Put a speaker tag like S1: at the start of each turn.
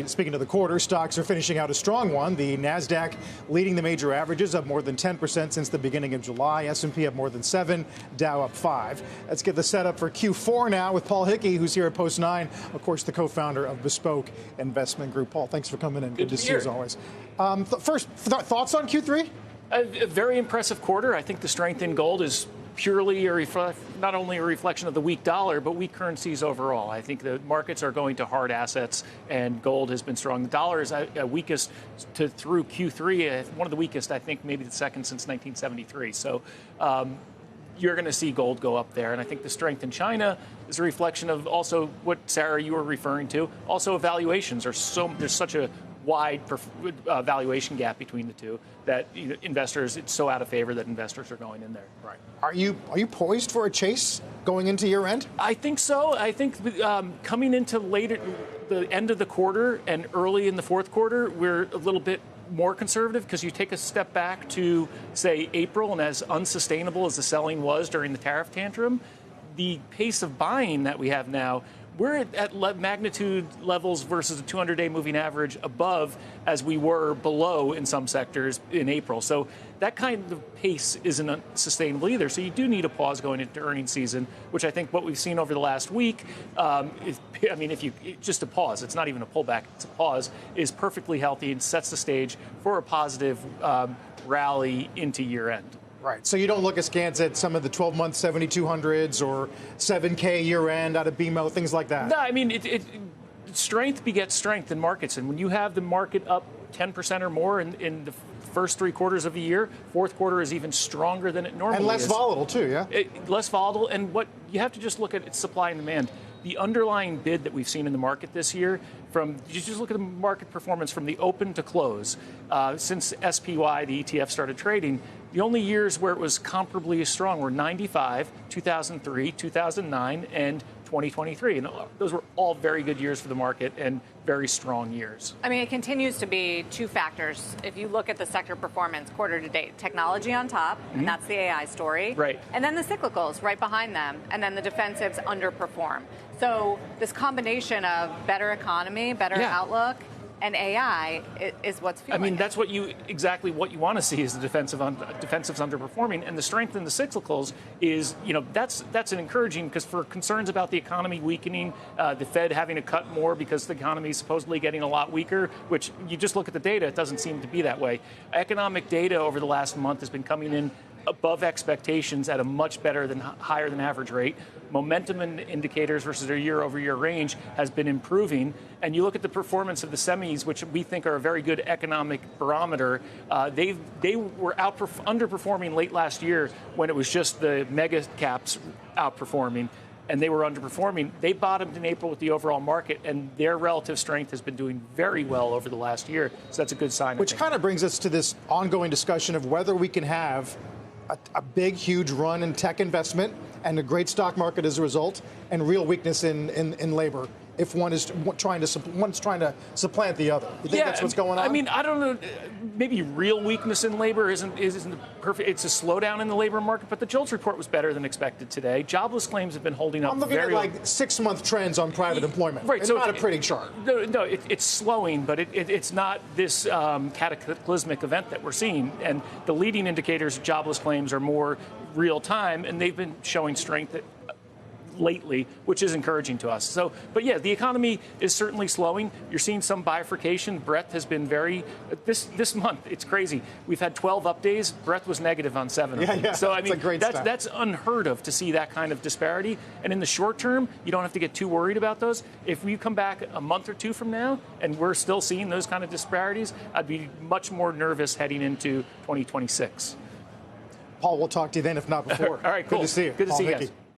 S1: Speaking of the quarter, stocks are finishing out a strong one. The NASDAQ leading the major averages, up more than 10% since the beginning of July. S&P up more than 7%, Dow up 5%. Let's get the setup for Q4 now with Paul Hickey, who's here at Post 9, of course, the co-founder of Bespoke Investment Group. Paul, thanks for coming in. Good to see you as always. First, thoughts on Q3?
S2: A very impressive quarter. I think the strength in gold is purely not only a reflection of the weak dollar, but weak currencies overall. I think the markets are going to hard assets, and gold has been strong. The dollar is weakest through Q3, one of the weakest, I think, maybe the second since 1973. So you're going to see gold go up there. And I think the strength in China is a reflection of also what, Sarah, you were referring to. Also, valuations there's such a wide valuation gap between the two that investors, it's so out of favor that investors are going in there.
S1: Right. Are you poised for a chase going into year end?
S2: I think so. I think coming into the end of the quarter and early in the fourth quarter, we're a little bit more conservative because you take a step back to, say, April, and as unsustainable as the selling was during the tariff tantrum, the pace of buying that we have now, we're at magnitude levels versus a 200-day moving average above as we were below in some sectors in April. So that kind of pace isn't sustainable either. So you do need a pause going into earnings season, which I think what we've seen over the last week, just a pause, it's not even a pullback, it's a pause, is perfectly healthy and sets the stage for a positive rally into year end.
S1: Right. So you don't look askance at some of the 12-month 7,200s or 7K year-end out of BMO, things like that?
S2: No, I mean, strength begets strength in markets. And when you have the market up 10% or more in the first 3 quarters of the year, fourth quarter is even stronger than it normally is.
S1: And less volatile, too, yeah?
S2: Less volatile. And what you have to just look at its supply and demand. The underlying bid that we've seen in the market this year, you just look at the market performance from the open to close. Since SPY, the ETF, started trading, the only years where it was comparably as strong were 95, 2003, 2009, and 2023. And those were all very good years for the market and very strong years.
S3: I mean, it continues to be 2 factors. If you look at the sector performance quarter to date, technology on top, and that's the AI story.
S2: Right.
S3: And then the cyclicals right behind them, and then the defensives underperform. So this combination of better economy, better outlook, and AI is what's fueling
S2: it. That's exactly what you want to see is the defensives underperforming, and the strength in the cyclicals is, that's an encouraging, because for concerns about the economy weakening, the Fed having to cut more because the economy is supposedly getting a lot weaker, which you just look at the data, it doesn't seem to be that way. Economic data over the last month has been coming in above expectations at a much higher than average rate. Momentum in indicators versus their year-over-year range has been improving. And you look at the performance of the semis, which we think are a very good economic barometer. They were underperforming late last year when it was just the mega caps outperforming, and they were underperforming. They bottomed in April with the overall market, and their relative strength has been doing very well over the last year. So that's a good sign.
S1: Which kind of brings us to this ongoing discussion of whether we can have a big, huge run in tech investment and a great stock market as a result, and real weakness in labor if one's trying to supplant the other. You think that's what's going on?
S2: I mean, I don't know. Maybe real weakness in labor isn't perfect. It's a slowdown in the labor market, but the JOLTS report was better than expected today. Jobless claims have been holding up very well.
S1: I'm looking at like 6-month trends on private employment.
S2: Right,
S1: it's not a pretty chart.
S2: No, it's slowing, but it's not this cataclysmic event that we're seeing. And the leading indicators of jobless claims are more real time, and they've been showing strength lately, which is encouraging to us. So, but yeah, the economy is certainly slowing. You're seeing some bifurcation. Breadth has been this month, it's crazy. We've had 12 up days. Breadth was negative on 7 of them.
S1: Yeah.
S2: So, I mean,
S1: that's
S2: unheard of to see that kind of disparity. And in the short term, you don't have to get too worried about those. If we come back a month or 2 from now and we're still seeing those kind of disparities, I'd be much more nervous heading into 2026.
S1: Paul, we'll talk to you then, if not before.
S2: All right, cool.
S1: Good to see you.
S2: Good to see you guys.